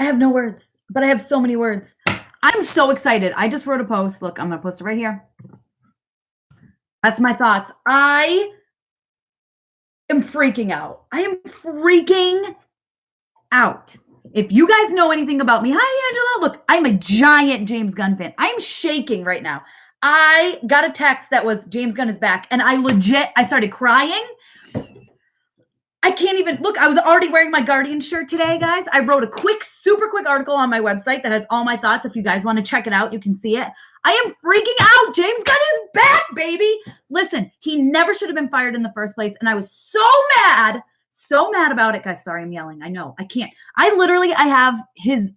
I have no words, but I have so many words. I'm so excited. I just wrote a post. Look, I'm going to post it right here. That's my thoughts. I am freaking out. I am freaking out. If you guys know anything about me, hi, Angela. Look, I'm a giant James Gunn fan. I'm shaking right now. I got a text that was James Gunn is back, and I started crying. I can't even look. I was already wearing my Guardian shirt today, guys. I wrote a super quick article on my website that has all my thoughts. If you guys want to check it out, you can see it. I am freaking out. James Gunn is back, baby. Listen, he never should have been fired in the first place. And I was so mad about it. Guys, sorry, I'm yelling. I know I can't. I have his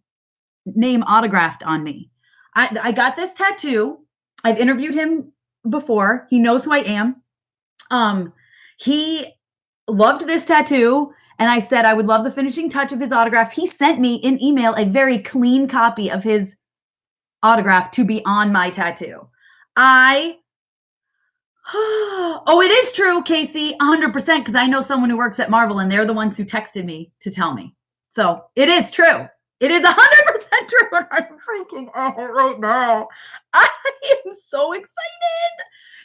name autographed on me. I got this tattoo. I've interviewed him before. He knows who I am. He loved this tattoo, and I said I would love the finishing touch of his autograph. He sent me in email a very clean copy of his autograph to be on my tattoo. Oh, it is true, Casey, 100%, because I know someone who works at Marvel, and they're the ones who texted me to tell me. So it is true. It is 100% true, and I'm freaking out right now. I am so excited.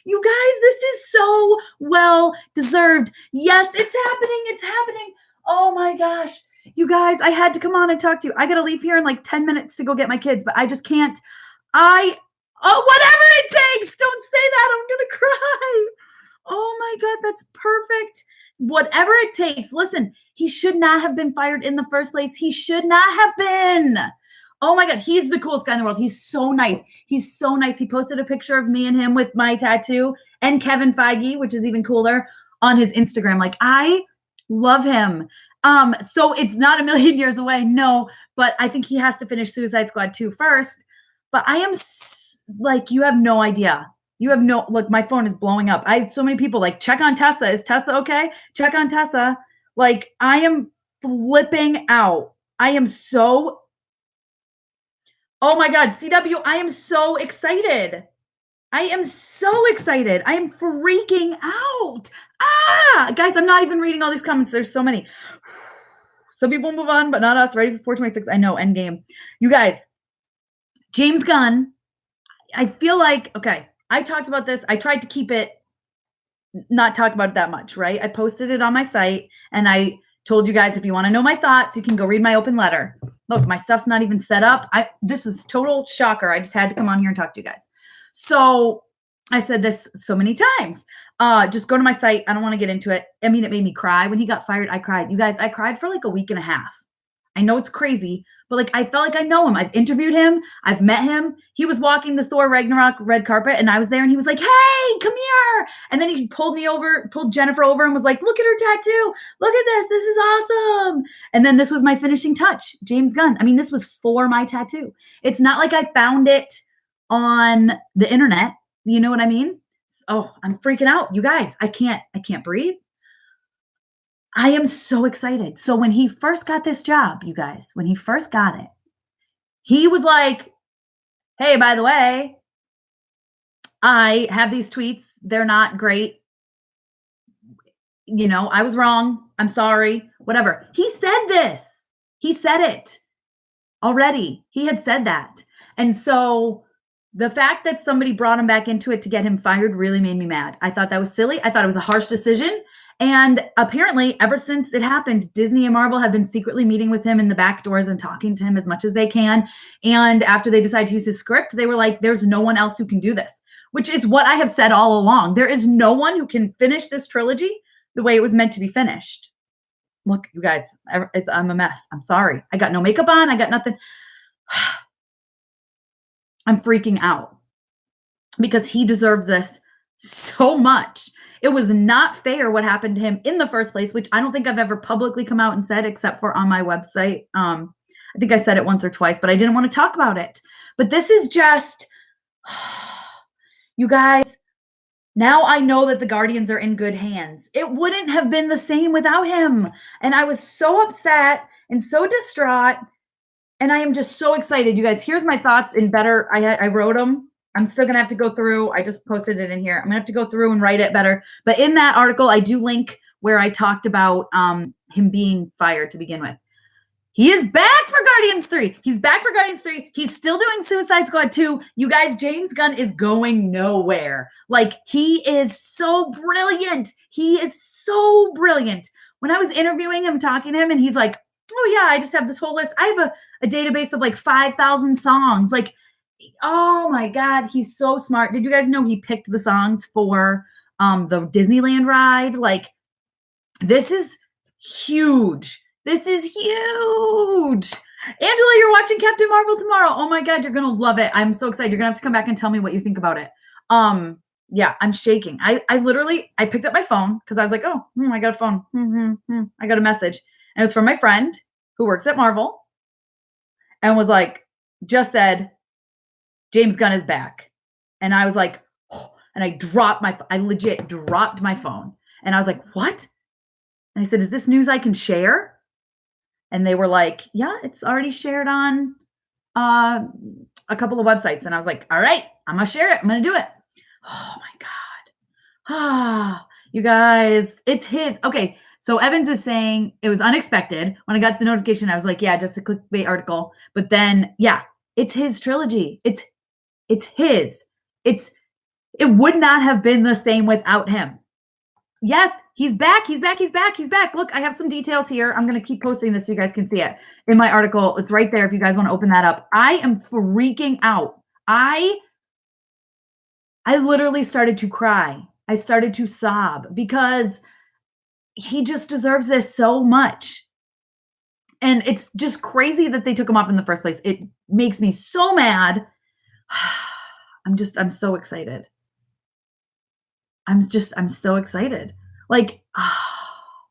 You guys, this is so well deserved. Yes, it's happening. It's happening. Oh my gosh. You guys, I had to come on and talk to you. I got to leave here in like 10 minutes to go get my kids, but I just can't. Whatever it takes. Don't say that. I'm going to cry. Oh my God, that's perfect. Whatever it takes. Listen, he should not have been fired in the first place. He should not have been. Oh my God, he's the coolest guy in the world. He's so nice. He's so nice. He posted a picture of me and him with my tattoo and Kevin Feige, which is even cooler, on his Instagram. Like, I love him. So it's not a million years away. No, but I think he has to finish Suicide Squad 2 first. But I am you have no idea. Look, my phone is blowing up. I have so many people like, check on Tessa. Is Tessa okay? Check on Tessa. Like, I am flipping out. I am so, oh my God, CW, I am so excited. I am so excited. I am freaking out. Guys, I'm not even reading all these comments. There's so many. Some people move on, but not us. Ready for 426. I know, endgame. You guys, James Gunn, I feel like, okay, I talked about this. I tried to not talk about it that much, right? I posted it on my site, and I told you guys, if you want to know my thoughts, you can go read my open letter. Look, my stuff's not even set up. This is total shocker. I just had to come on here and talk to you guys. So I said this so many times. Just go to my site. I don't want to get into it. I mean, it made me cry. When he got fired, I cried. You guys, I cried for like a week and a half. I know it's crazy, but like, I felt like I know him. I've interviewed him. I've met him. He was walking the Thor Ragnarok red carpet, and I was there, and he was like, hey, come here. And then he pulled Jennifer over and was like, look at her tattoo. Look at this. This is awesome. And then this was my finishing touch, James Gunn. I mean, this was for my tattoo. It's not like I found it on the internet. You know what I mean? Oh, I'm freaking out. You guys, I can't breathe. I am so excited. So when he first got this job, you guys, when he first got it, he was like, hey, by the way, I have these tweets. They're not great. You know, I was wrong. I'm sorry. Whatever. He said this. He said it already. He had said that. And so the fact that somebody brought him back into it to get him fired really made me mad. I thought that was silly. I thought it was a harsh decision. And apparently, ever since it happened, Disney and Marvel have been secretly meeting with him in the back doors and talking to him as much as they can. And after they decided to use his script, they were like, there's no one else who can do this, which is what I have said all along. There is no one who can finish this trilogy the way it was meant to be finished. Look, you guys, I'm a mess. I'm sorry. I got no makeup on. I got nothing. I'm freaking out because he deserved this so much. It was not fair what happened to him in the first place, which I don't think I've ever publicly come out and said, except for on my website. I think I said it once or twice, but I didn't want to talk about it. But this is just, you guys, now I know that the Guardians are in good hands. It wouldn't have been the same without him. And I was so upset and so distraught. And I am just so excited. You guys, here's my thoughts in better. I wrote them. I'm still going to have to go through. I just posted it in here. I'm going to have to go through and write it better. But in that article, I do link where I talked about him being fired to begin with. He is back for Guardians 3. He's back for Guardians 3. He's still doing Suicide Squad 2. You guys, James Gunn is going nowhere. Like, he is so brilliant. He is so brilliant. When I was interviewing him, talking to him, and he's like, oh yeah, I just have this whole list. I have a database of like 5,000 songs. Like, oh my God, he's so smart. Did you guys know he picked the songs for the Disneyland ride? Like, this is huge. This is huge. Angela, you're watching Captain Marvel tomorrow. Oh my God, you're going to love it. I'm so excited. You're going to have to come back and tell me what you think about it. Yeah, I'm shaking. I literally picked up my phone because I was like, oh, I got a phone. I got a message. And it was from my friend who works at Marvel and was like, just said, James Gunn is back. And I was like, oh, and I legit dropped my phone. And I was like, what? And I said, is this news I can share? And they were like, yeah, it's already shared on a couple of websites. And I was like, all right, I'm going to share it. I'm going to do it. Oh my God. Ah, you guys, it's his. Okay. So Evans is saying it was unexpected. When I got the notification, I was like, yeah, just a clickbait article. But then, yeah, it's his trilogy. It's his. It would not have been the same without him. Yes, he's back. He's back. He's back. He's back. Look, I have some details here. I'm going to keep posting this so you guys can see it in my article. It's right there if you guys want to open that up. I am freaking out. I literally started to cry. I started to sob because he just deserves this so much. And it's just crazy that they took him off in the first place. It makes me so mad. I'm so excited. I'm so excited. Like, oh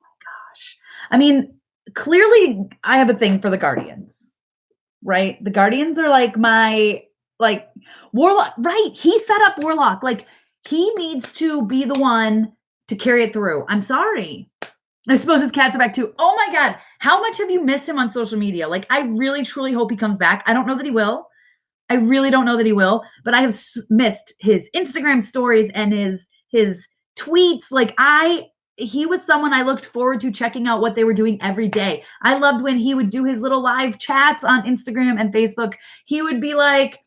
my gosh. I mean, clearly I have a thing for the Guardians, right? The Guardians are like my, like, Warlock, right? He set up Warlock. Like, he needs to be the one to carry it through. I'm sorry. I suppose his cats are back too. Oh my God. How much have you missed him on social media? Like, I really, truly hope he comes back. I don't know that he will. I really don't know that he will, but I have missed his Instagram stories and his tweets. Like, he was someone I looked forward to checking out what they were doing every day. I loved when he would do his little live chats on Instagram and Facebook. He would be like,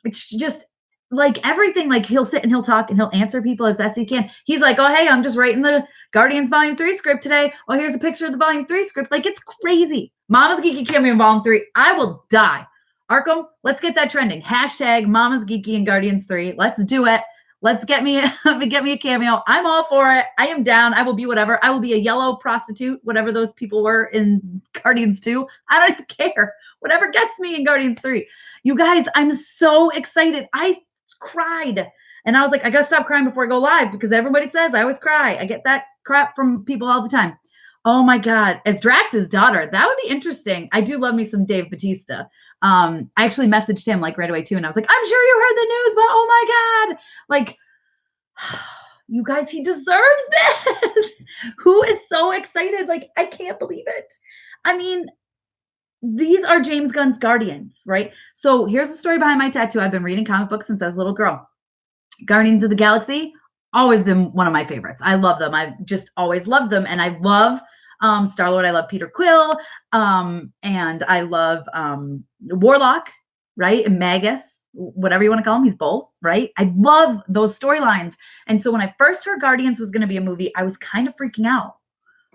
it's just like everything. Like, he'll sit and he'll talk and he'll answer people as best he can. He's like, oh, hey, I'm just writing the Guardians Volume 3 script today. Oh, here's a picture of the Volume 3 script. Like, it's crazy. Mama's Geeky Cameo in Volume 3. I will die. Arkham, let's get that trending. Hashtag Mama's Geeky and Guardians 3. Let's do it. Let's get me a cameo. I'm all for it. I am down. I will be whatever. I will be a yellow prostitute, whatever those people were in Guardians 2. I don't even care. Whatever gets me in Guardians 3. You guys, I'm so excited. I cried. And I was like, I got to stop crying before I go live because everybody says I always cry. I get that crap from people all the time. Oh my God. As Drax's daughter, that would be interesting. I do love me some Dave Bautista. I actually messaged him like right away too. And I was like, I'm sure you heard the news, but oh my God. Like, you guys, he deserves this. Who is so excited? Like, I can't believe it. I mean, these are James Gunn's Guardians, right? So here's the story behind my tattoo. I've been reading comic books since I was a little girl. Guardians of the Galaxy, always been one of my favorites. I love them. I've just always loved them. And I love Star-Lord. I love Peter Quill. And I love Warlock, right? And Magus, whatever you want to call him. He's both, right? I love those storylines. And so when I first heard Guardians was going to be a movie, I was kind of freaking out.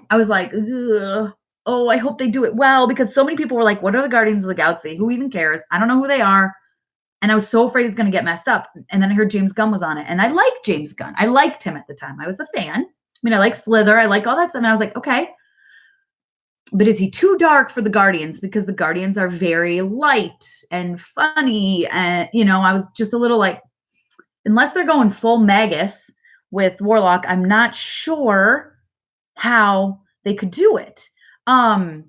I was like, ugh. Oh, I hope they do it well, because so many people were like, what are the Guardians of the Galaxy? Who even cares? I don't know who they are. And I was so afraid it's going to get messed up. And then I heard James Gunn was on it. And I liked James Gunn. I liked him at the time. I was a fan. I mean, I like Slither. I like all that stuff. And I was like, okay. But is he too dark for the Guardians? Because the Guardians are very light and funny. And, you know, I was just a little like, unless they're going full Magus with Warlock, I'm not sure how they could do it. And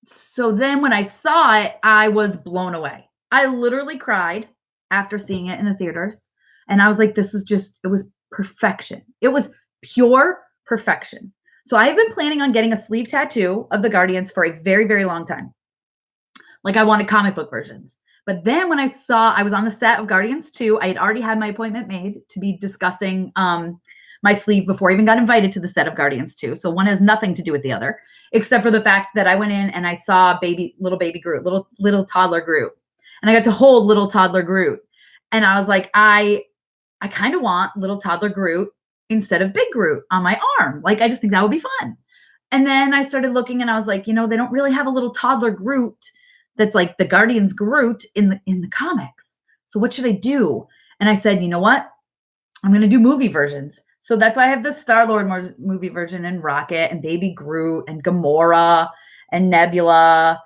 so then when I saw it, I was blown away. I literally cried after seeing it in the theaters. And I was like, it was perfection. It was pure perfection. So I have been planning on getting a sleeve tattoo of the Guardians for a very, very long time. Like, I wanted comic book versions. But then when I was on the set of Guardians 2, I had already had my appointment made to be discussing my sleeve before I even got invited to the set of Guardians 2. So one has nothing to do with the other, except for the fact that I went in and I saw little baby Groot, little toddler Groot. And I got to hold little toddler Groot. And I was like, I kind of want little toddler Groot instead of big Groot on my arm. Like, I just think that would be fun. And then I started looking and I was like, they don't really have a little toddler Groot that's like the Guardians Groot in the comics. So what should I do? And I said, you know what? I'm going to do movie versions. So that's why I have the Star-Lord movie version and Rocket and Baby Groot and Gamora and Nebula,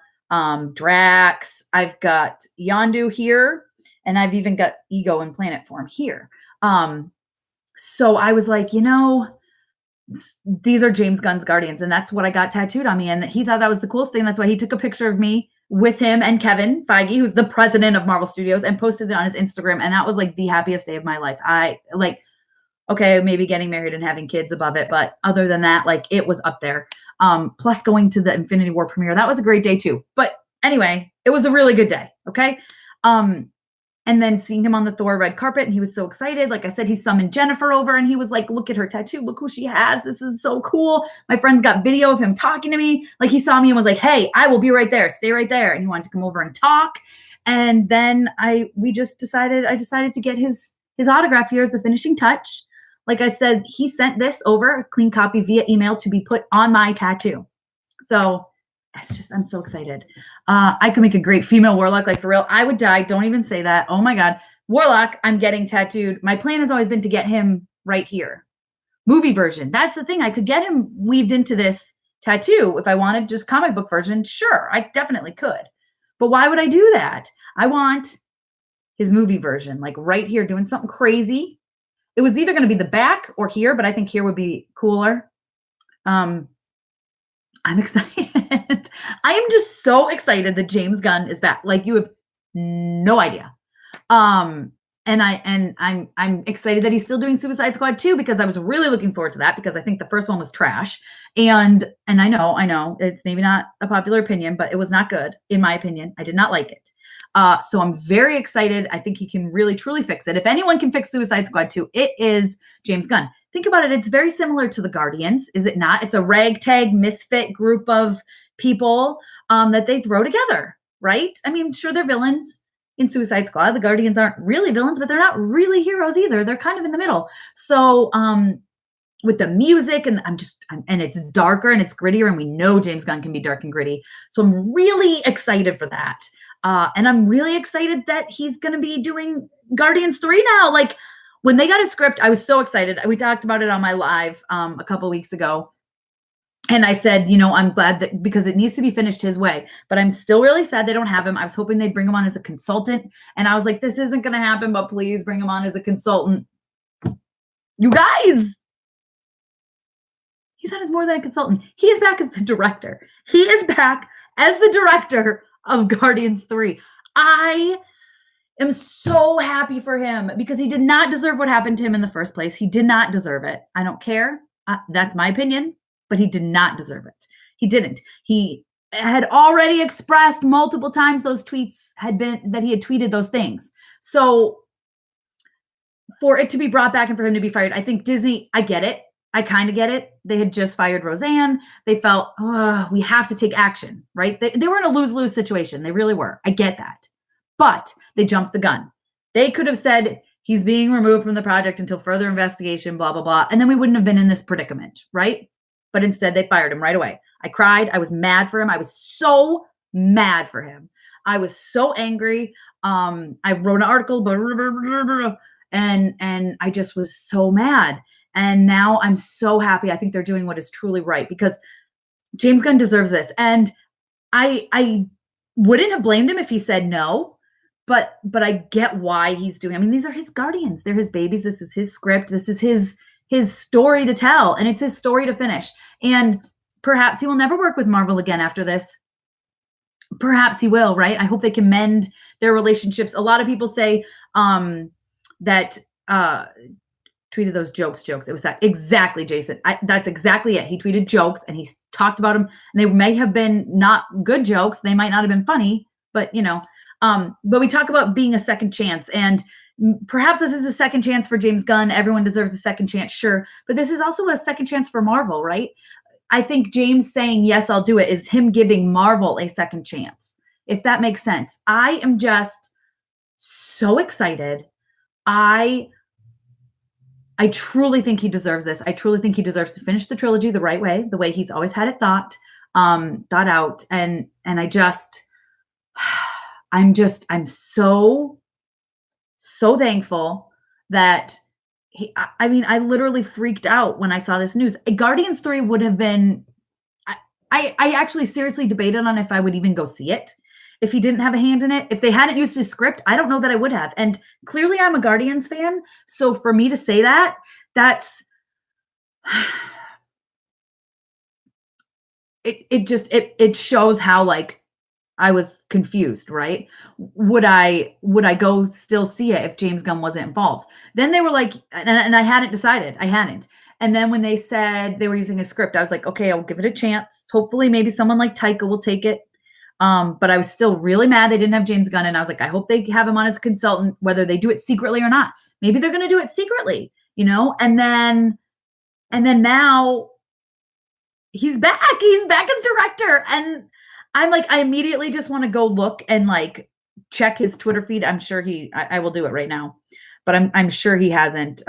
Drax. I've got Yondu here, and I've even got Ego in planet form here. So I was like, these are James Gunn's Guardians, and that's what I got tattooed on me. And he thought that was the coolest thing. That's why he took a picture of me with him and Kevin Feige, who's the president of Marvel Studios, and posted it on his Instagram. And that was like the happiest day of my life. Okay, maybe getting married and having kids above it, but other than that, like, it was up there. Plus going to the Infinity War premiere. That was a great day too. But anyway, it was a really good day. Okay. And then seeing him on the Thor red carpet, and he was so excited. Like I said, he summoned Jennifer over and he was like, look at her tattoo. Look who she has. This is so cool. My friends got video of him talking to me. Like, he saw me and was like, hey, I will be right there. Stay right there. And he wanted to come over and talk. And then I decided to get his autograph here as the finishing touch. Like I said, he sent this over, a clean copy via email, to be put on my tattoo. So I'm so excited. I could make a great female Warlock, like, for real. I would die. Don't even say that. Oh my God. Warlock, I'm getting tattooed. My plan has always been to get him right here. Movie version. That's the thing. I could get him weaved into this tattoo. If I wanted just comic book version, sure, I definitely could. But why would I do that? I want his movie version, like right here, doing something crazy. It was either going to be the back or here, but I think here would be cooler. I'm excited. I am just so excited that James Gunn is back. Like, you have no idea. And I'm excited that he's still doing Suicide Squad 2, because I was really looking forward to that, because I think the first one was trash. And I know it's maybe not a popular opinion, but it was not good, in my opinion. I did not like it. So I'm very excited. I think he can really, truly fix it. If anyone can fix Suicide Squad 2, it is James Gunn. Think about it. It's very similar to the Guardians, is it not? It's a ragtag misfit group of people that they throw together, right? I mean, sure, they're villains in Suicide Squad. The Guardians aren't really villains, but they're not really heroes either. They're kind of in the middle. So with the music, and and it's darker and it's grittier, and we know James Gunn can be dark and gritty. So I'm really excited for that. And I'm really excited that he's going to be doing Guardians 3 now. Like, when they got a script, I was so excited. We talked about it on my live a couple weeks ago. And I said, I'm glad that, because it needs to be finished his way. But I'm still really sad they don't have him. I was hoping they'd bring him on as a consultant. And I was like, this isn't going to happen, but please bring him on as a consultant. You guys, he's not as more than a consultant. He is back as the director. He is back as the director of Guardians 3. I am so happy for him, because he did not deserve what happened to him in the first place. He did not deserve it. I don't care. That's my opinion, but he did not deserve it. He didn't. He had already expressed multiple times those tweets that he had tweeted those things. So for it to be brought back and for him to be fired, I think Disney, I get it. I kind of get it. They had just fired Roseanne. They felt, we have to take action, right? They were in a lose-lose situation. They really were. I get that. But they jumped the gun. They could have said, he's being removed from the project until further investigation, blah, blah, blah. And then we wouldn't have been in this predicament, right? But instead, they fired him right away. I cried. I was mad for him. I was so mad for him. I was so angry. I wrote an article, and I just was so mad. And now I'm so happy. I think they're doing what is truly right, because James Gunn deserves this. And I wouldn't have blamed him if he said no, but I get why he's doing. I mean, these are his Guardians. They're his babies. This is his script. This is his story to tell, and it's his story to finish. And perhaps he will never work with Marvel again after this. Perhaps he will, right? I hope they can mend their relationships. A lot of people say that tweeted those jokes. It was that exactly, Jason. That's exactly it. He tweeted jokes and he talked about them, and they may have been not good jokes. They might not have been funny, but but we talk about being a second chance. And Perhaps this is a second chance for James Gunn. Everyone deserves a second chance, sure. But this is also a second chance for Marvel, right? I think James saying, yes, I'll do it is him giving Marvel a second chance, if that makes sense. I am just so excited. I truly think he deserves this. I truly think he deserves to finish the trilogy the right way, the way he's always had it thought out. And I just, I'm so thankful that I literally freaked out when I saw this news. Guardians 3 would have been, I actually seriously debated on if I would even go see it if he didn't have a hand in it. If they hadn't used his script, I don't know that I would have. And clearly I'm a Guardians fan. So for me to say that, that's, it shows how like I was confused, right? Would I go still see it if James Gunn wasn't involved? Then they were like, and I hadn't decided. I hadn't. And then when they said they were using a script, I was like, okay, I'll give it a chance. Hopefully maybe someone like Taika will take it. But I was still really mad they didn't have James Gunn. And I was like, I hope they have him on as a consultant, whether they do it secretly or not. Maybe they're going to do it secretly, you know? And then now he's back. He's back as director. And I'm like, I immediately just want to go look and like check his Twitter feed. I'm sure I will do it right now, but I'm sure he hasn't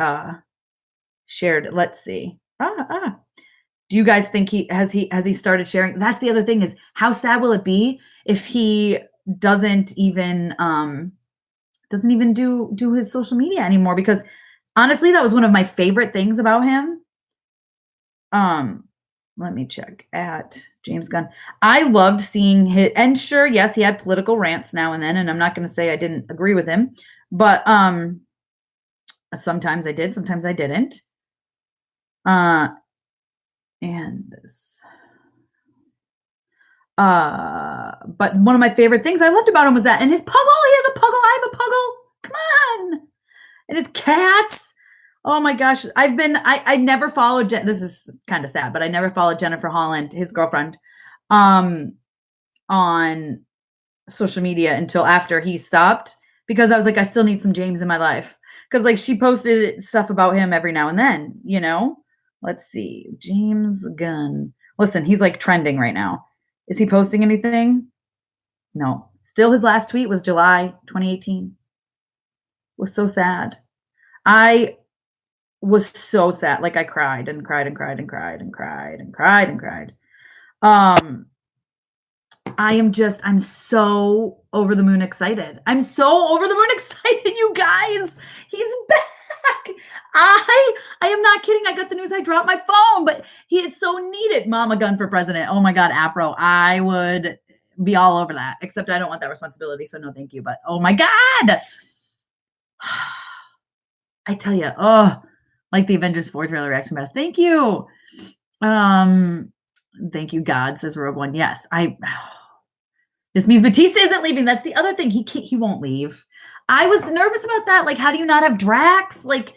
shared. Let's see. Do you guys think he has started sharing? That's the other thing, is how sad will it be if he doesn't even do his social media anymore? Because honestly, that was one of my favorite things about him. Let me check at James Gunn. I loved seeing his, and sure, yes, he had political rants now and then, and I'm not going to say I didn't agree with him, but sometimes I did, sometimes I didn't. And this. But one of my favorite things I loved about him was that, and his puggle, he has a puggle, I have a puggle. Come on. And his cats. Oh my gosh. I never followed, this is kind of sad, but I never followed Jennifer Holland, his girlfriend, on social media until after he stopped, because I was like, I still need some James in my life. Cause like she posted stuff about him every now and then, you know? Let's see. James Gunn. Listen, he's like trending right now. Is he posting anything? No. Still, his last tweet was July 2018. It was so sad. I was so sad. Like I cried and cried and cried and cried and cried and cried and cried. I'm so over the moon excited. I'm so over the moon excited, you guys. He's back. I am not kidding. I got the news. I dropped my phone, but he is so needed. Mama Gunn for president. Oh my God, Afro. I would be all over that, except I don't want that responsibility. So no, thank you. But oh my God. I tell you, like the Avengers 4 trailer reaction best. Thank you. Thank you, God, says Rogue One. Yes, this means Batista isn't leaving. That's the other thing. He won't leave. I was nervous about that. Like, how do you not have Drax? Like,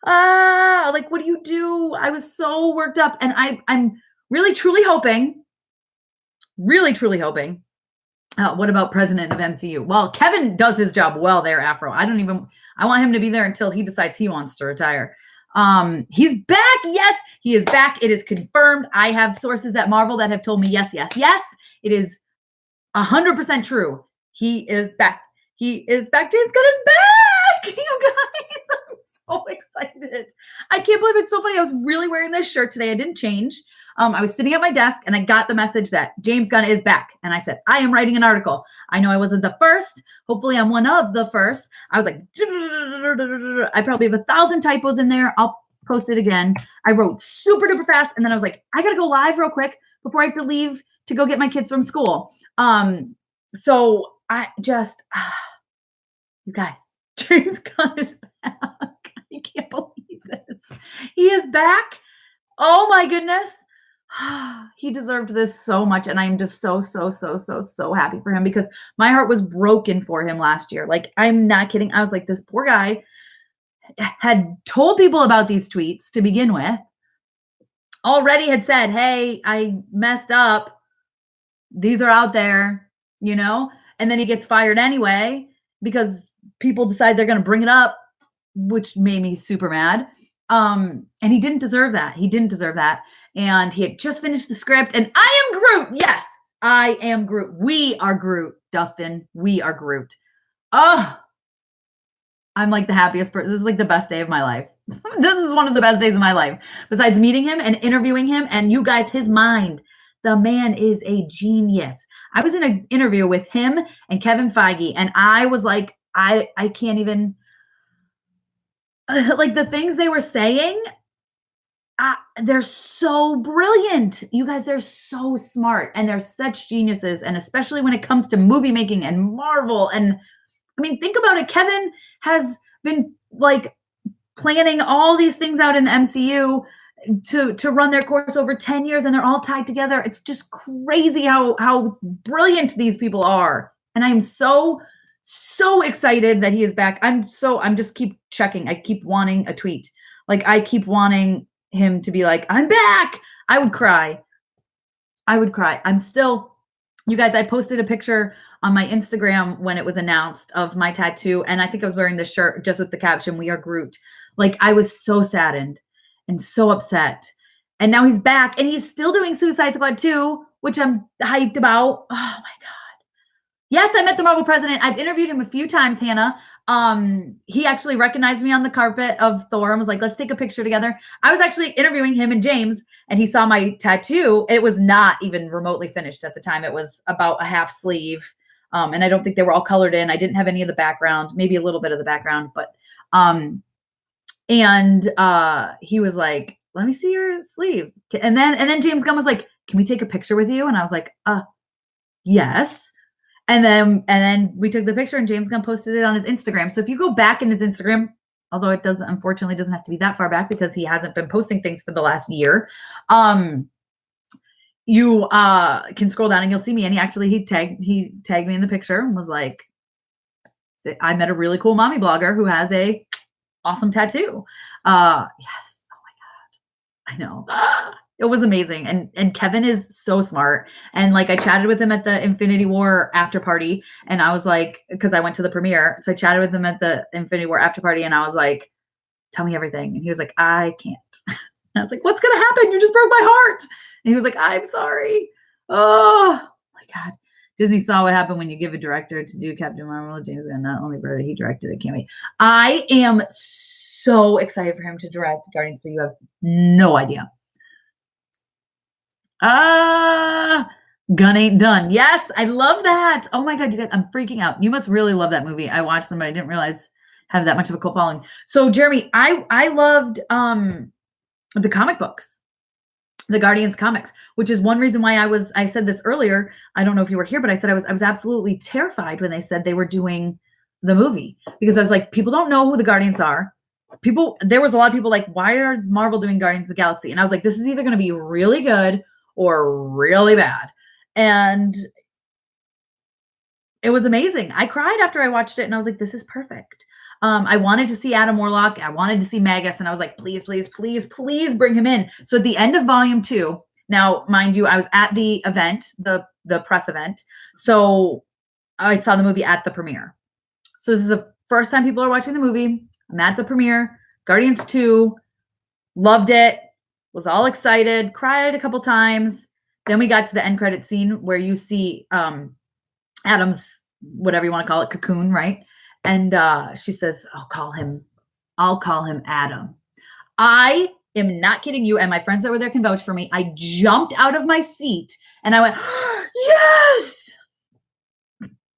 what do you do? I was so worked up, and I'm really truly hoping. What about president of MCU? Well, Kevin does his job well there, Afro. I want him to be there until he decides he wants to retire. He's back. Yes, he is back. It is confirmed. I have sources at Marvel that have told me yes. It is 100% true. He is back. James Gunn is back. You guys, I'm so excited. I can't believe it's so funny. I was really wearing this shirt today. I didn't change. I was sitting at my desk and I got the message that James Gunn is back. And I said, I am writing an article. I know I wasn't the first. Hopefully I'm one of the first. I was like, I probably have 1,000 typos in there. I'll post it again. I wrote super duper fast. And then I was like, I got to go live real quick before I have to leave to go get my kids from school. So I just, you guys, James Gunn is back. I can't believe this. He is back. Oh my goodness. He deserved this so much. And I'm just so happy for him, because my heart was broken for him last year. Like, I'm not kidding. I was like, this poor guy had told people about these tweets to begin with, already had said, hey, I messed up. These are out there, you know? And then he gets fired anyway because people decide they're going to bring it up, which made me super mad. And he didn't deserve that. He didn't deserve that. And he had just finished the script, and I am Groot. Yes, I am Groot. We are Groot, Dustin. We are Groot. Oh, I'm like the happiest person. This is like the best day of my life. This is one of the best days of my life. Besides meeting him and interviewing him, and you guys, his mind. The man is a genius. I was in an interview with him and Kevin Feige, and I was like, I can't even, like the things they were saying, they're so brilliant. You guys, they're so smart, and they're such geniuses. And especially when it comes to movie making and Marvel. And I mean, think about it. Kevin has been like planning all these things out in the MCU to run their course over 10 years, and they're all tied together. It's just crazy how brilliant these people are. And I am so excited that he is back. I'm just keep checking. I keep wanting a tweet. Like I keep wanting him to be like, I'm back. I would cry. I'm still, you guys, I posted a picture on my Instagram when it was announced of my tattoo. And I think I was wearing this shirt just with the caption, "We are Groot." Like I was so saddened and so upset. And now he's back, and he's still doing Suicide Squad 2, which I'm hyped about. Oh my God. Yes, I met the Marvel president. I've interviewed him a few times, Hannah. He actually recognized me on the carpet of Thor and was like, let's take a picture together. I was actually interviewing him and James, and he saw my tattoo. It was not even remotely finished at the time. It was about a half sleeve. And I don't think they were all colored in. I didn't have any of the background, maybe a little bit of the background, but he was like, let me see your sleeve. And then James Gunn was like, can we take a picture with you? And I was like, yes. And then we took the picture, and James Gunn posted it on his Instagram. So if you go back in his Instagram, although it unfortunately doesn't have to be that far back because he hasn't been posting things for the last year, you can scroll down and you'll see me. And he tagged me in the picture and was like, I met a really cool mommy blogger who has a awesome tattoo. Yes. Oh my God. I know. It was amazing. And Kevin is so smart. And like I chatted with him at the Infinity War after party, and I was like, because I went to the premiere. So I chatted with him at the Infinity War after party, and I was like, tell me everything. And he was like, I can't. And I was like, what's going to happen? You just broke my heart. And he was like, I'm sorry. Oh my God. Disney saw what happened when you give a director to do Captain Marvel. James Gunn, not only wrote it, he directed it. Can't wait. I am so excited for him to direct Guardians, so you have no idea. Gun ain't done. Yes, I love that. Oh my God, you guys, I'm freaking out. You must really love that movie. I watched them, but I didn't realize have that much of a cult following. So Jeremy, I loved the comic books, the Guardians comics, which is one reason why I said this earlier. I don't know if you were here, but I said I was absolutely terrified when they said they were doing the movie, because I was like, people don't know who the Guardians are. There was a lot of people like, why is Marvel doing Guardians of the Galaxy? And I was like, this is either going to be really good or really bad. And it was amazing. I cried after I watched it, and I was like, this is perfect. I wanted to see Adam Warlock. I wanted to see Magus, and I was like, please, please, please, please bring him in. So at the end of volume 2, now, mind you, I was at the event, the press event. So I saw the movie at the premiere. So this is the first time people are watching the movie. I'm at the premiere, Guardians 2, loved it, was all excited, cried a couple times. Then we got to the end credit scene where you see Adam's, whatever you want to call it, cocoon, right? And she says, I'll call him Adam. I am not kidding you. And my friends that were there can vouch for me. I jumped out of my seat and I went, yes.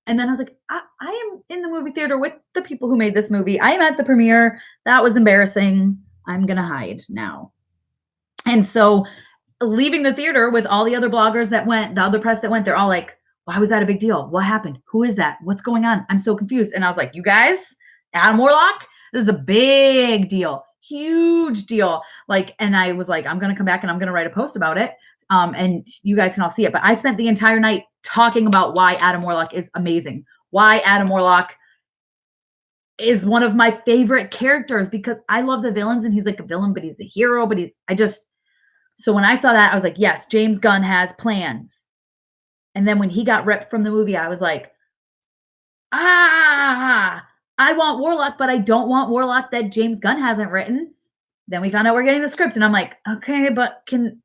And then I was like, I am in the movie theater with the people who made this movie. I am at the premiere. That was embarrassing. I'm going to hide now. And so leaving the theater with all the other bloggers that went, the other press that went, they're all like, why was that a big deal? What happened? Who is that? What's going on? I'm so confused. And I was like, you guys, Adam Warlock, this is a big deal, huge deal. Like, and I was like, I'm going to come back and I'm going to write a post about it. And you guys can all see it. But I spent the entire night talking about why Adam Warlock is amazing, why Adam Warlock is one of my favorite characters, because I love the villains, and he's like a villain, but he's a hero. But so when I saw that, I was like, yes, James Gunn has plans. And then when he got ripped from the movie, I was like, I want Warlock, but I don't want Warlock that James Gunn hasn't written. Then we found out we're getting the script, and I'm like, okay, but can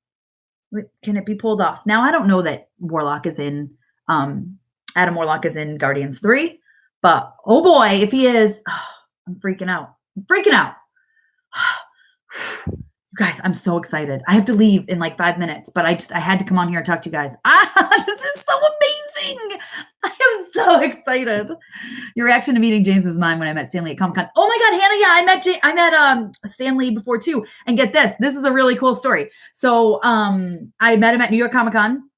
it be pulled off? Now, I don't know that Warlock is in, Adam Warlock is in Guardians 3, but oh boy, if he is, I'm freaking out. I'm freaking out. You guys, I'm so excited. I have to leave in like 5 minutes, but I had to come on here and talk to you guys. This is so amazing. I am so excited. Your reaction to meeting James was mine when I met Stan Lee at Comic-Con. Oh my God, Hannah, yeah, I met Stan Lee before too. And get this is a really cool story. So I met him at New York Comic-Con,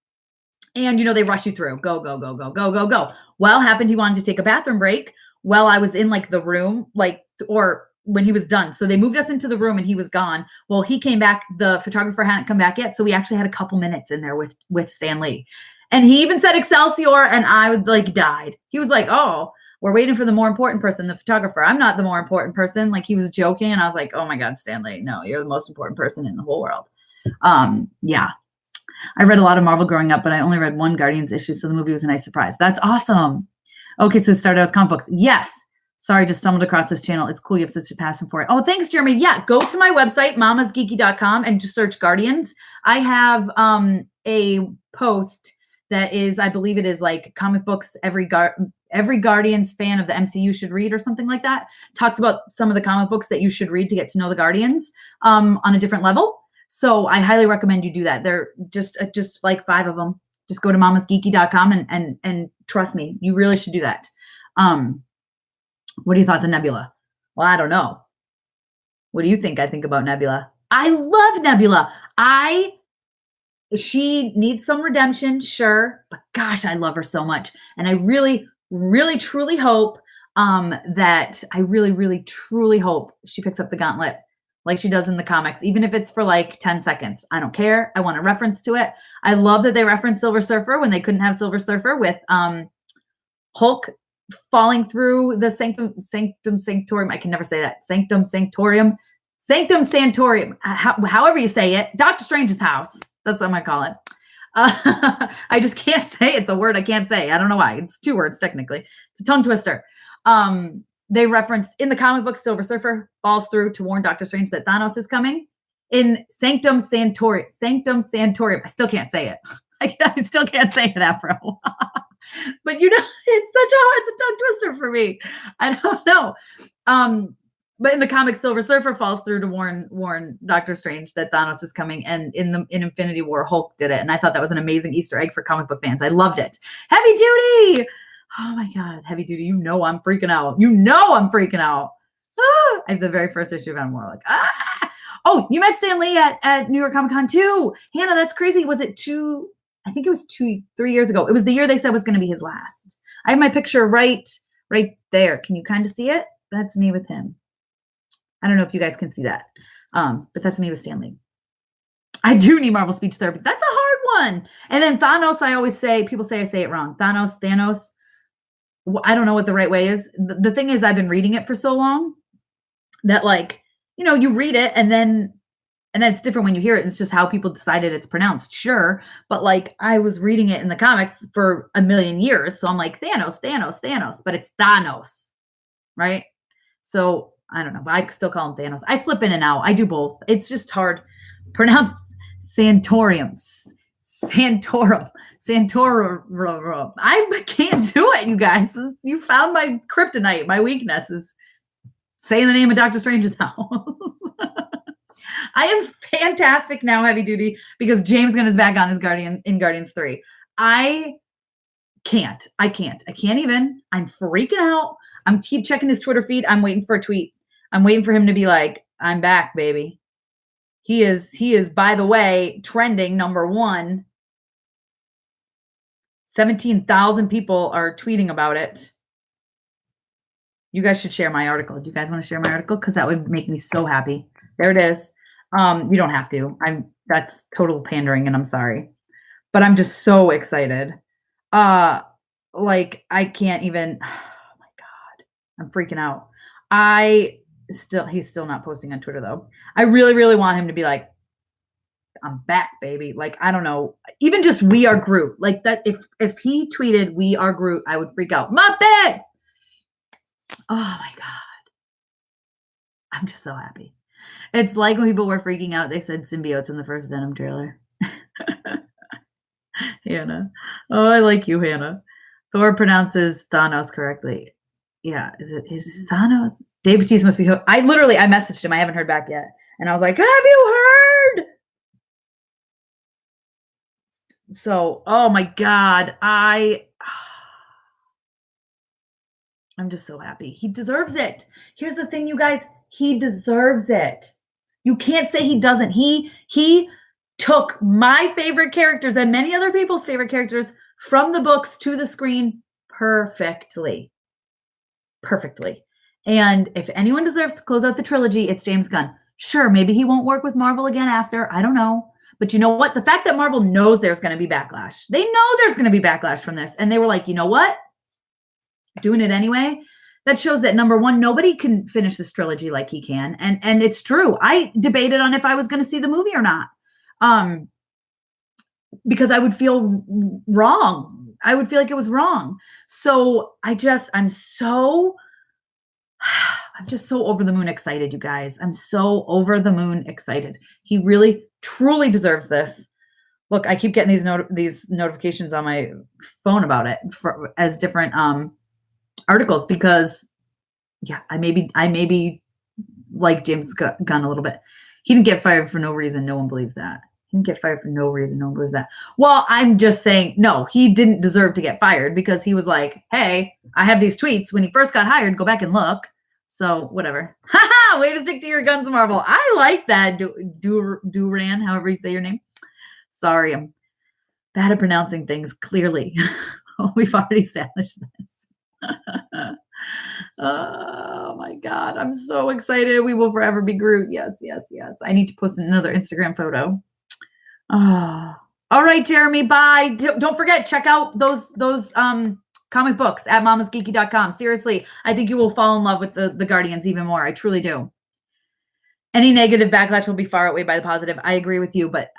and they rush you through. Go, go, go, go, go, go, go. Well, happened he wanted to take a bathroom break. Well, I was in like the room, or when he was done. So they moved us into the room and he was gone. Well, he came back. The photographer hadn't come back yet. So we actually had a couple minutes in there with Stan Lee. And he even said Excelsior, and I was like died. He was like, oh, we're waiting for the more important person, the photographer. I'm not the more important person. Like, he was joking. And I was like, oh my God, Stan Lee, no, you're the most important person in the whole world. Yeah. I read a lot of Marvel growing up, but I only read one Guardians issue. So the movie was a nice surprise. That's awesome. Okay. So it started out as comic books. Yes. Sorry, just stumbled across this channel. It's cool. You have such a passion for it. Oh, thanks, Jeremy. Yeah, go to my website, mamasgeeky.com, and just search Guardians. I have a post that is, I believe it is like comic books every Guardians fan of the MCU should read, or something like that. Talks about some of the comic books that you should read to get to know the Guardians on a different level. So I highly recommend you do that. They're just like 5 of them. Just go to mamasgeeky.com and trust me, you really should do that. What are your thoughts on Nebula? Well, I don't know. What do you think I think about Nebula? I love Nebula. She needs some redemption, sure, but gosh, I love her so much. And I really, really, truly hope truly hope she picks up the gauntlet like she does in the comics, even if it's for like 10 seconds. I don't care. I want a reference to it. I love that they referenced Silver Surfer when they couldn't have Silver Surfer, with Hulk falling through the sanctum sanctorium. I can never say that. Sanctum santorium. However you say it. Doctor Strange's house. That's what I'm going to call it. I just can't say. It's a word I can't say. I don't know why. It's 2 words technically. It's a tongue twister. They referenced in the comic book, Silver Surfer falls through to warn Doctor Strange that Thanos is coming. In Sanctum Santorium. I still can't say it. I still can't say it, Afro. But it's a tongue twister for me. I don't know. But in the comic, Silver Surfer falls through to warn Doctor Strange that Thanos is coming. And in Infinity War, Hulk did it. And I thought that was an amazing Easter egg for comic book fans. I loved it. Heavy Duty. Oh my God, Heavy Duty. I'm freaking out. I have the very first issue of Adam Warlock. Oh, you met Stan Lee at New York Comic Con too. Hannah, that's crazy. Was it 3 years ago. It was the year they said was going to be his last. I have my picture right there. Can you kind of see it? That's me with him. I don't know if you guys can see that. But that's me with Stan Lee. I do need Marvel speech therapy. That's a hard one. And then Thanos, I always say, people say I say it wrong. Thanos. I don't know what the right way is. The thing is, I've been reading it for so long that, like, you read it and then it's different when you hear it. It's just how people decided it's pronounced. Sure. But like, I was reading it in the comics for a million years. So I'm like, Thanos, but it's Thanos. Right. So I don't know, but I still call him Thanos. I slip in and out. I do both. It's just hard. Pronounced Santorum. I can't do it, you guys. You found my kryptonite. My weakness is saying the name of Doctor Strange's house. I am fantastic now, Heavy Duty, because James Gunn is back on his Guardians 3. I can't even. I'm freaking out. I'm keep checking his Twitter feed. I'm waiting for a tweet. I'm waiting for him to be like, I'm back, baby. He is, by the way, trending #1. 17,000 people are tweeting about it. You guys should share my article. Do you guys want to share my article? Because that would make me so happy. There it is. You don't have to. That's total pandering, and I'm sorry. But I'm just so excited. Like, I can't even. Oh my God. I'm freaking out. He's still not posting on Twitter though. I really, really want him to be like, I'm back, baby. Like, I don't know. Even just "We Are Groot." Like that. If he tweeted "We Are Groot," I would freak out. Muppets. Oh my god, I'm just so happy. It's like when people were freaking out, they said symbiotes in the first Venom trailer. Hannah. Oh, I like you, Hannah. Thor pronounces Thanos correctly. Yeah, is Thanos? Dave Bautista must be I messaged him, I haven't heard back yet, and I was like, "Have you heard?" So, oh my god, I'm just so happy. He deserves it. Here's the thing, you guys, he deserves it. You can't say he doesn't. He took my favorite characters and many other people's favorite characters from the books to the screen perfectly. Perfectly. And if anyone deserves to close out the trilogy, it's James Gunn. Sure, maybe he won't work with Marvel again after. I don't know. But you know what? The fact that Marvel knows there's going to be backlash. They know there's going to be backlash from this. And they were like, you know what? Doing it anyway. That shows that number one, nobody can finish this trilogy like he can. And it's true. I debated on if I was going to see the movie or not. Because I would feel wrong. I would feel like it was wrong. So I'm so I'm just so over the moon excited, you guys. I'm so over the moon excited. He really, truly deserves this. Look, I keep getting these notifications on my phone about it as different articles because, yeah, I maybe like James Gunn a little bit. He didn't get fired for no reason. No one believes that. He didn't get fired for no reason. No one believes that. Well, I'm just saying, no, he didn't deserve to get fired because he was like, hey, I have these tweets when he first got hired. Go back and look. So whatever. Haha, way to stick to your guns, Marvel. I like that. Duran, however you say your name. Sorry, I'm bad at pronouncing things clearly. We've already established this. Oh my God. I'm so excited. We will forever be Groot. Yes, yes, yes. I need to post another Instagram photo. Oh. All right, Jeremy. Bye. Don't forget, check out those comic books at mamasgeeky.com. Seriously, I think you will fall in love with the Guardians even more. I truly do. Any negative backlash will be far outweighed by the positive. I agree with you, but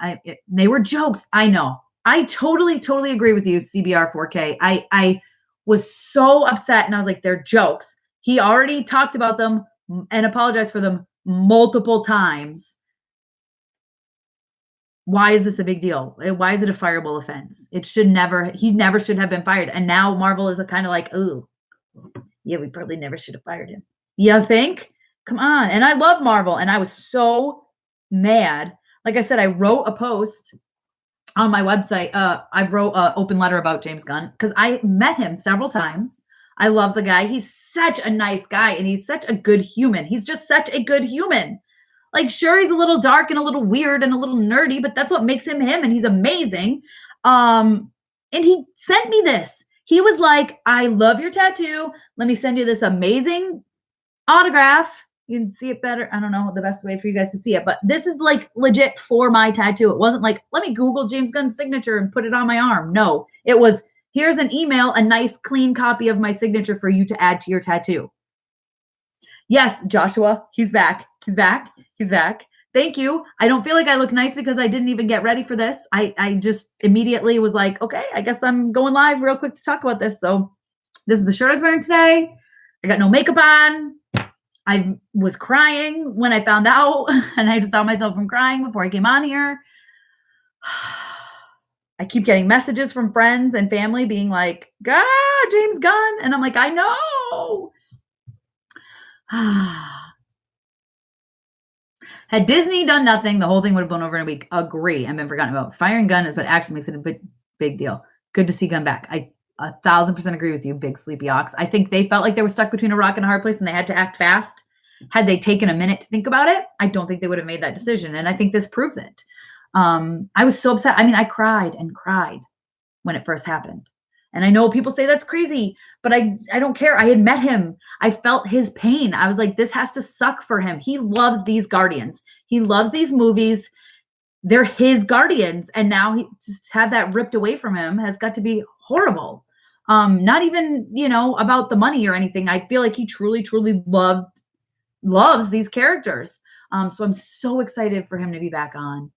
they were jokes. I know. I totally agree with you, CBR 4K. I was so upset and I was like, they're jokes. He already talked about them and apologized for them multiple times. Why is this a big deal? Why is it a fireable offense? He never should have been fired. And now Marvel is kind of like, ooh, yeah, we probably never should have fired him. You think? Come on. And I love Marvel. And I was so mad. Like I said, I wrote a post on my website. I wrote an open letter about James Gunn because I met him several times. I love the guy. He's such a nice guy and he's such a good human. He's just such a good human. Like, sure, he's a little dark and a little weird and a little nerdy, but that's what makes him him, and he's amazing. And he sent me this. He was like, I love your tattoo. Let me send you this amazing autograph. You can see it better. I don't know the best way for you guys to see it, but this is like legit for my tattoo. It wasn't like, let me Google James Gunn's signature and put it on my arm. No, it was, here's an email, a nice clean copy of my signature for you to add to your tattoo. Yes, Joshua, he's back. He's back. He's back. Thank you. I don't feel like I look nice because I didn't even get ready for this. I just immediately was like, okay, I guess I'm going live real quick to talk about this. So this is the shirt I was wearing today. I got no makeup on. I was crying when I found out, and I just stopped myself from crying before I came on here. I keep getting messages from friends and family being like, God, James Gunn. And I'm like, I know. Had Disney done nothing, the whole thing would have blown over in a week. Agree and been forgotten about. Firing Gunn is what actually makes it a big deal. Good to see Gunn back. I 1,000% agree with you, big sleepy ox. I think they felt like they were stuck between a rock and a hard place and they had to act fast. Had they taken a minute to think about it, I don't think they would have made that decision. And I think this proves it. I was so upset. I mean, I cried and cried when it first happened. And I know people say that's crazy, but I don't care. I had met him. I felt his pain. I was like, this has to suck for him. He loves these Guardians. He loves these movies. They're his Guardians. And now he just have that ripped away from him has got to be horrible. Not even, about the money or anything. I feel like he truly loves these characters. So I'm so excited for him to be back on.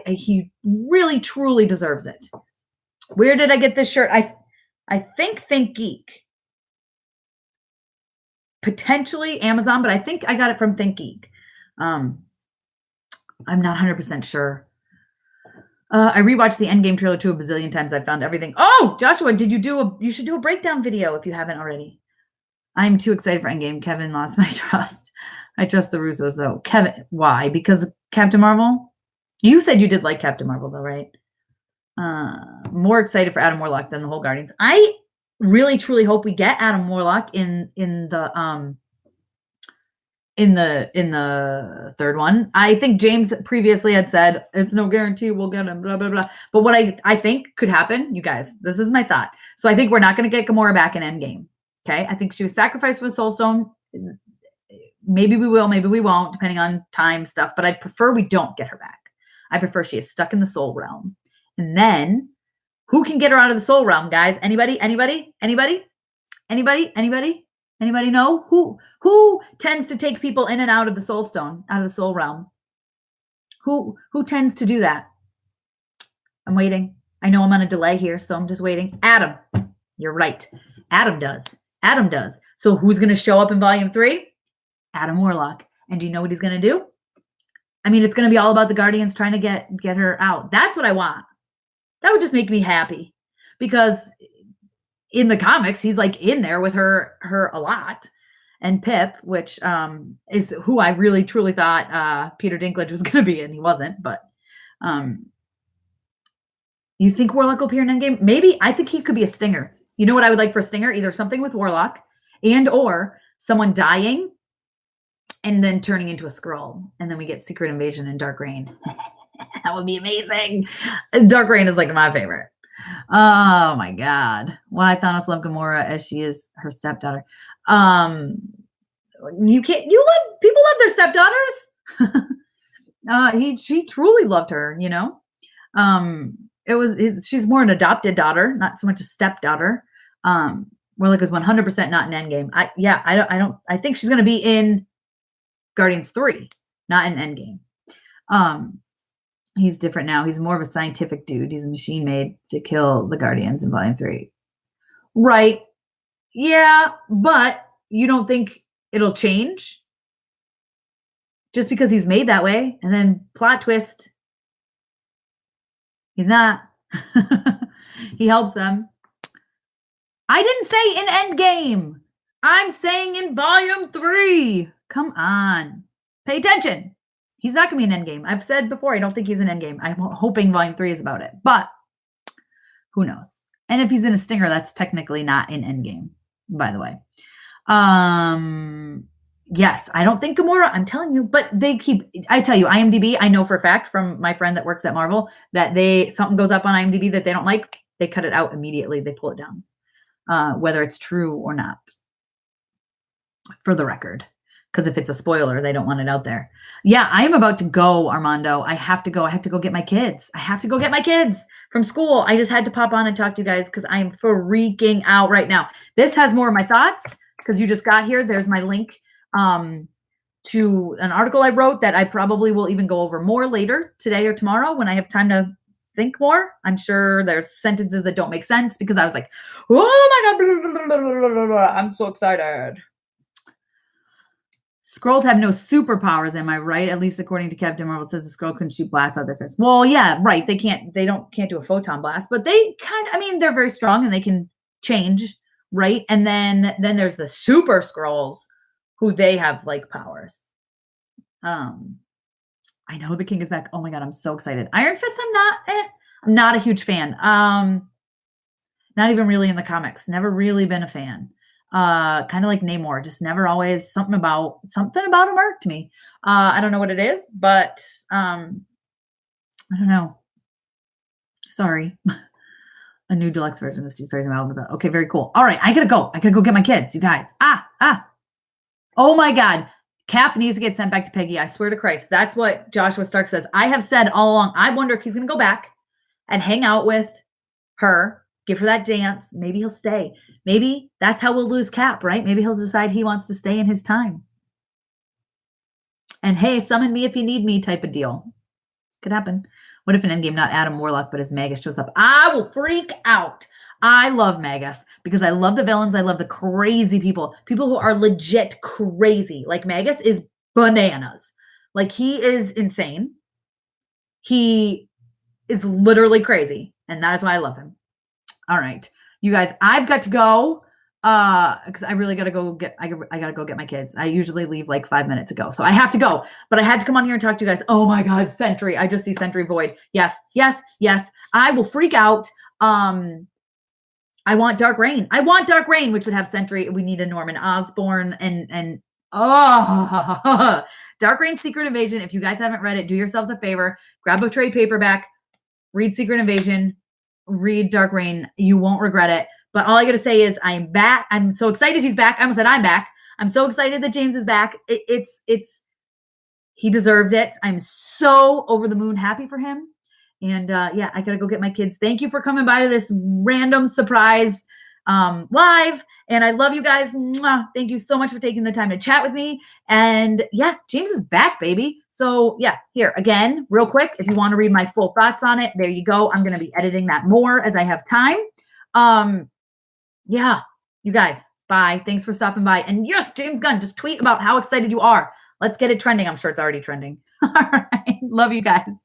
He really, truly deserves it. Where did I get this shirt? I think Think Geek. potentially Amazon, but I think I got it from ThinkGeek. I'm not 100% sure. I rewatched the Endgame trailer a bazillion times. I found everything. Oh, Joshua, you should do a breakdown video if you haven't already. I'm too excited for Endgame. Kevin lost my trust. I trust the Russos though. Kevin, why? Because of Captain Marvel? You said you did like Captain Marvel though, right? More excited for Adam Warlock than the whole Guardians. I really truly hope we get Adam Warlock in the third one. I think James previously had said it's no guarantee we'll get him, blah blah blah. But what I think could happen, you guys, this is my thought. So I think we're not going to get Gamora back in Endgame. Okay, I think she was sacrificed for the Soul Stone. Maybe we will, maybe we won't, depending on time stuff. But I prefer we don't get her back. I prefer she is stuck in the Soul Realm. And then, who can get her out of the Soul Realm, guys? Anybody? Anybody? Anybody? Anybody? Anybody? Anybody know? Who tends to take people in and out of the Soul Stone, out of the Soul Realm? Who tends to do that? I'm waiting. I know I'm on a delay here, so I'm just waiting. Adam. You're right. Adam does. Adam does. So who's going to show up in Volume 3? Adam Warlock. And do you know what he's going to do? I mean, it's going to be all about the Guardians trying to get her out. That's what I want. That would just make me happy. Because in the comics, he's like in there with her a lot. And Pip, which is who I really truly thought Peter Dinklage was going to be, and he wasn't. But you think Warlock will appear in Endgame? Maybe. I think he could be a stinger. You know what I would like for a stinger? Either something with Warlock and or someone dying and then turning into a Skrull. And then we get Secret Invasion and Dark Reign. That would be amazing. Dark Reign is like my favorite. Oh my God. Why Thanos loved Gamora as she is her stepdaughter. People love their stepdaughters. She truly loved her, you know. She's more an adopted daughter, not so much a stepdaughter. Warlock is 100% not in Endgame. I think she's going to be in Guardians 3, not in Endgame. He's different now. He's more of a scientific dude. He's a machine made to kill the Guardians in Volume 3. Right. Yeah, but you don't think it'll change just because he's made that way? And then plot twist, he's not. He helps them. I didn't say in Endgame. I'm saying in Volume 3. Come on. Pay attention. He's not going to be in Endgame. I've said before, I don't think he's in Endgame. I'm hoping Volume 3 is about it. But who knows? And if he's in a stinger, that's technically not in Endgame, by the way. Yes, I don't think Gamora, I'm telling you, but I tell you, IMDb, I know for a fact from my friend that works at Marvel that something goes up on IMDb that they don't like, they cut it out immediately. They pull it down, whether it's true or not, for the record. Because if it's a spoiler, they don't want it out there. Yeah, I am about to go, Armando. I have to go. I have to go get my kids. I have to go get my kids from school. I just had to pop on and talk to you guys because I am freaking out right now. This has more of my thoughts because you just got here. There's my link to an article I wrote that I probably will even go over more later today or tomorrow when I have time to think more. I'm sure there's sentences that don't make sense because I was like, oh my God, I'm so excited. Skrulls have no superpowers, am I right? At least according to Captain Marvel, says the Skrull couldn't shoot blasts out of their fists. Well, yeah, right. They can't do a photon blast, but they they're very strong and they can change, right? And then there's the super Skrulls who they have like powers. I know the king is back. Oh my God, I'm so excited. Iron Fist, I'm not a huge fan. Not even really in the comics. Never really been a fan. Kind of like Namor, just never always something about him irked me. I don't know what it is, but I don't know. Sorry. A new deluxe version of Steve's Praise album. Okay, very cool. All right, I gotta go. I gotta go get my kids, you guys. Oh my God. Cap needs to get sent back to Peggy. I swear to Christ. That's what Joshua Stark says. I have said all along, I wonder if he's gonna go back and hang out with her. Give her that dance. Maybe he'll stay. Maybe that's how we'll lose Cap, right? Maybe he'll decide he wants to stay in his time. And hey, summon me if you need me type of deal. Could happen. What if in Endgame not Adam Warlock, but his Magus shows up? I will freak out. I love Magus because I love the villains. I love the crazy people, people who are legit crazy. Like Magus is bananas. Like he is insane. He is literally crazy. And that is why I love him. All right. You guys, I've got to go because I really got to go get, I got to go get my kids. I usually leave like 5 minutes ago. So I have to go, but I had to come on here and talk to you guys. Oh my God, Sentry. I just see Sentry Void. Yes, yes, yes. I will freak out. I want Dark Reign. I want Dark Reign, which would have Sentry. We need a Norman Osborn and oh, Dark Reign Secret Invasion. If you guys haven't read it, do yourselves a favor. Grab a trade paperback, read Secret Invasion, read Dark Reign. You won't regret it. But all I got to say is I'm back. I'm so excited he's back. I almost said I'm back. I'm so excited that James is back. He deserved it. I'm so over the moon happy for him. And yeah, I got to go get my kids. Thank you for coming by to this random surprise live. And I love you guys. Mwah. Thank you so much for taking the time to chat with me. And yeah, James is back, baby. So yeah, here again, real quick, if you want to read my full thoughts on it, there you go. I'm going to be editing that more as I have time. Yeah, you guys, bye. Thanks for stopping by. And yes, James Gunn, just tweet about how excited you are. Let's get it trending. I'm sure it's already trending. All right. Love you guys.